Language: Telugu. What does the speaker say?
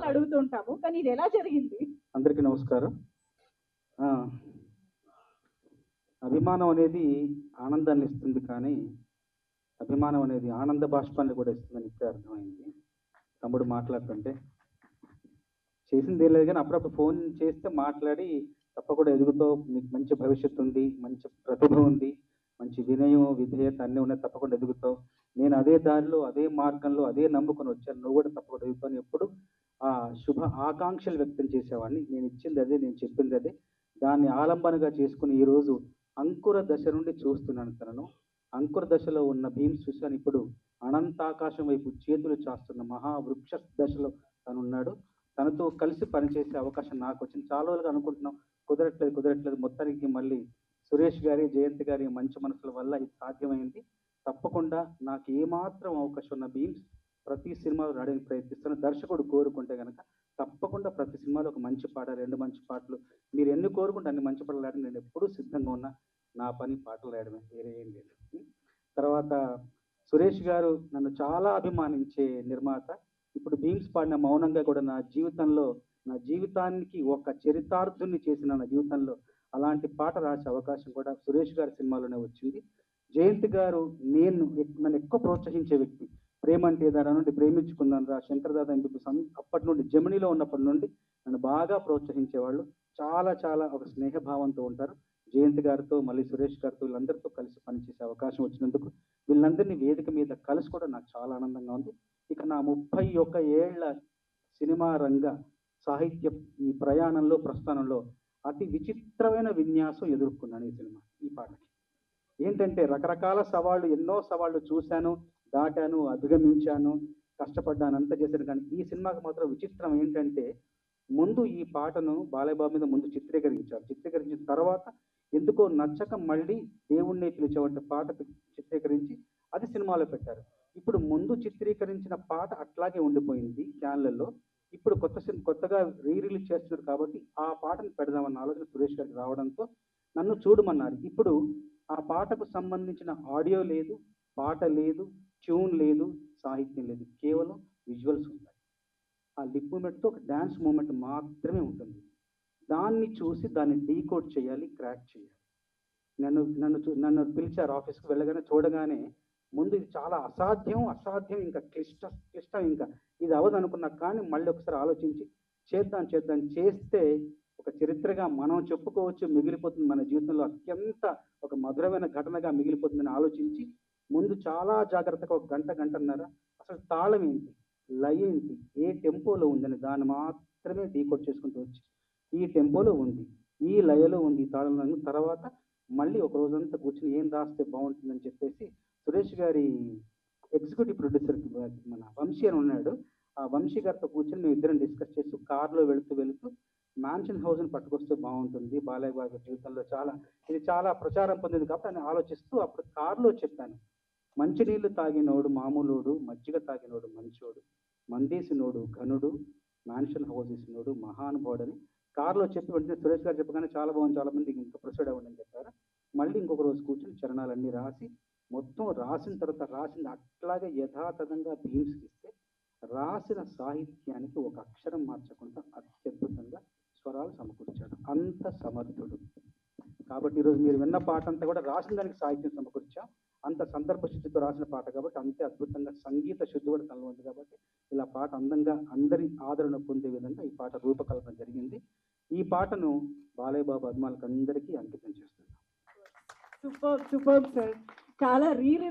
సార్లు అడుగుతుంటాము, కానీ ఇది ఎలా జరిగింది? అందరికీ నమస్కారం. ఆ, అభిమానం అనేది ఆనందాన్ని ఇస్తుంది, కానీ అభిమానం అనేది ఆనంద బాష్పాన్ని కూడా ఇస్తుందని ఇప్పుడే అర్థమైంది. తమ్ముడు మాట్లాడుతుంటే చేసింది ఏం లేదు, కానీ అప్పుడప్పుడు ఫోన్ చేస్తే మాట్లాడి తప్పకుండా ఎదుగుతావు, నీకు మంచి భవిష్యత్తు ఉంది, మంచి ప్రతిభ ఉంది, మంచి వినయం విధేయత అన్నీ ఉన్నాయి, తప్పకుండా ఎదుగుతావు. నేను అదే దారిలో అదే మార్గంలో అదే నమ్ముకొని వచ్చాను, నువ్వు కూడా తప్పకుండా ఎదుగుతావు ఎప్పుడు ఆ శుభ ఆకాంక్షలు వ్యక్తం చేసేవాడిని. నేను ఇచ్చింది అదే, నేను చెప్పింది అదే. దాన్ని ఆలంబనగా చేసుకుని ఈరోజు అంకుర దశ నుండి చూస్తున్నాను తనను. అంకుర దశలో ఉన్న భీమ్స్ చూశాను, ఇప్పుడు అనంతాకాశం వైపు చేతులు చాస్తున్న మహావృక్ష దశలో తనున్నాడు. తనతో కలిసి పనిచేసే అవకాశం నాకు వచ్చింది. చాలా రోజులుగా అనుకుంటున్నాం, కుదరట్లేదు. మొత్తానికి మళ్ళీ సురేష్ గారి, జయంత్ గారి మంచి మనసుల వల్ల ఇది సాధ్యమైంది. తప్పకుండా నాకు ఏమాత్రం అవకాశం ఉన్న భీమ్స్ ప్రతి సినిమాలో రాయడానికి ప్రయత్నిస్తాను. దర్శకుడు కోరుకుంటే కనుక తప్పకుండా ప్రతి సినిమాలో ఒక మంచి పాట, 2 మంచి పాటలు, మీరు ఎన్ని కోరుకుంటే అన్ని మంచి పాటలు రాయడానికి నేను ఎప్పుడూ సిద్ధంగా ఉన్నా. నా పని పాటలు రాయడమే, వేరే ఏం లేదు. తర్వాత సురేష్ గారు నన్ను చాలా అభిమానించే నిర్మాత. ఇప్పుడు భీమ్స్ పాడిన మౌనంగా కూడా నా జీవితానికి ఒక చరితార్థుని చేసిన నా జీవితంలో అలాంటి పాట రాసే అవకాశం కూడా సురేష్ గారి సినిమాలోనే వచ్చింది. జయంత్ గారు నన్ను ఎక్కువ ప్రోత్సహించే వ్యక్తి. ప్రేమ అంటే దాని నుండి ప్రేమించుకున్నాను రా, శంకర్ దాదా ఎంపీ అప్పటి నుండి, జమినీలో ఉన్నప్పటి నుండి నన్ను బాగా ప్రోత్సహించేవాళ్ళు. చాలా చాలా ఒక స్నేహభావంతో ఉంటారు. జయంత్ గారితో, మళ్ళీ సురేష్ గారితో, వీళ్ళందరితో కలిసి పనిచేసే అవకాశం వచ్చినందుకు, వీళ్ళందరినీ వేదిక మీద కలిసి కూడా నాకు చాలా ఆనందంగా ఉంది. ఇక నా 31 ఏళ్ల సినిమా రంగ సాహిత్య ఈ ప్రయాణంలో, ప్రస్థానంలో అతి విచిత్రమైన విన్యాసం ఎదుర్కొన్నాను ఈ పాటకి. ఏంటంటే రకరకాల సవాళ్ళు, ఎన్నో సవాళ్ళు చూశాను, దాటాను, అధిగమించాను, కష్టపడ్డాను, అంతా చేశాను. కానీ ఈ సినిమాకి మాత్రం విచిత్రం ఏంటంటే, ముందు ఈ పాటను బాలయ్య బాబు మీద ముందు చిత్రీకరించారు. చిత్రీకరించిన తర్వాత ఎందుకో నచ్చక మళ్ళీ దేవుణ్ణి పిలిచేవంటి పాట చిత్రీకరించి అది సినిమాలో పెట్టారు. ఇప్పుడు ముందు చిత్రీకరించిన పాట అట్లాగే ఉండిపోయింది ఛానళ్ళలో. ఇప్పుడు కొత్తగా రిలీజ్ చేస్తున్నారు కాబట్టి ఆ పాటను పెడదామన్న ఆలోచన సురేష్ గారికి రావడంతో నన్ను చూడమన్నారు. ఇప్పుడు ఆ పాటకు సంబంధించిన ఆడియో లేదు, పాట లేదు, ట్యూన్ లేదు, సాహిత్యం లేదు, కేవలం విజువల్స్ ఉంటాయి. ఆ లిప్ మూమెంట్తో ఒక డ్యాన్స్ మూమెంట్ మాత్రమే ఉంటుంది. దాన్ని చూసి దాన్ని డీకోడ్ చేయాలి, క్రాక్ చేయాలి. నన్ను పిలిచారు ఆఫీస్కి. వెళ్ళగానే చూడగానే ముందు ఇది చాలా అసాధ్యం, ఇంకా క్లిష్టం, ఇంకా ఇది అవ్వదు అనుకున్నా. కానీ మళ్ళీ ఒకసారి ఆలోచించి చేద్దాం చేస్తే ఒక చరిత్రగా మనం చెప్పుకోవచ్చు, మిగిలిపోతుంది మన జీవితంలో, అత్యంత ఒక మధురమైన ఘటనగా మిగిలిపోతుందని ఆలోచించి ముందు చాలా జాగ్రత్తగా ఒక గంటన్నర అసలు తాళం ఏంటి, లయ ఏంటి, ఏ టెంపోలో ఉందని దాన్ని మాత్రమే డీకోడ్ చేసుకుంటూ వచ్చి ఈ టెంపోలో ఉంది, ఈ లయలో ఉంది, ఈ తాళంలో. తర్వాత మళ్ళీ ఒక రోజంతా కూర్చొని ఏం రాస్తే బాగుంటుందని చెప్పేసి సురేష్ గారి ఎగ్జిక్యూటివ్ ప్రొడ్యూసర్ మన వంశీ అని ఉన్నాడు. ఆ వంశీ గారితో కూర్చొని మేము ఇద్దరం డిస్కస్ చేస్తూ కార్లో వెళుతూ మ్యాన్షన్ హౌస్ని పట్టుకొస్తే బాగుంటుంది, బాలయ్య బాబు జీవితంలో ఇది చాలా ప్రచారం పొందింది కాబట్టి అని ఆలోచిస్తూ అప్పుడు కార్లో చెప్పాను, మంచినీళ్లు తాగినోడు మామూలుడు, మజ్జిగ తాగినోడు మంచోడు, మందేసినోడు ఘనుడు, మ్యాన్షన్ హౌస్ ఇసినోడు మహానుభావుడని కార్లో చెప్పి వెంటనే సురేష్ గారు చెప్పగానే చాలా బాగుంది, చాలా మంది ఇంకా ప్రొసీడ్ అవ్వండి అని చెప్పారు. మళ్ళీ ఇంకొక రోజు కూర్చొని చరణాలన్నీ రాసి మొత్తం రాసిన తర్వాత రాసింది అట్లాగే యథాతథంగా భీమ్స్కి ఇస్తే రాసిన సాహిత్యానికి ఒక అక్షరం మార్చకుండా అత్యద్భుతంగా స్వరాలు సమకూర్చాడు. అంత సమర్థుడు. కాబట్టి ఈరోజు మీరు విన్న పాట అంతా కూడా రాసిన దానికి సాహిత్యం సమకూర్చాం. అంత సందర్భ శుద్ధితో రాసిన పాట కాబట్టి అంతే అద్భుతంగా సంగీత శుద్ధి కూడా తనలో ఉంది. కాబట్టి ఇలా పాట అందంగా అందరి ఆదరణ పొందే విధంగా ఈ పాట రూపకల్పన జరిగింది. ఈ పాటను బాలయ్య బాబు అభిమానులకు అందరికీ అంకితం చేస్తున్నాం. Super sir. చాలా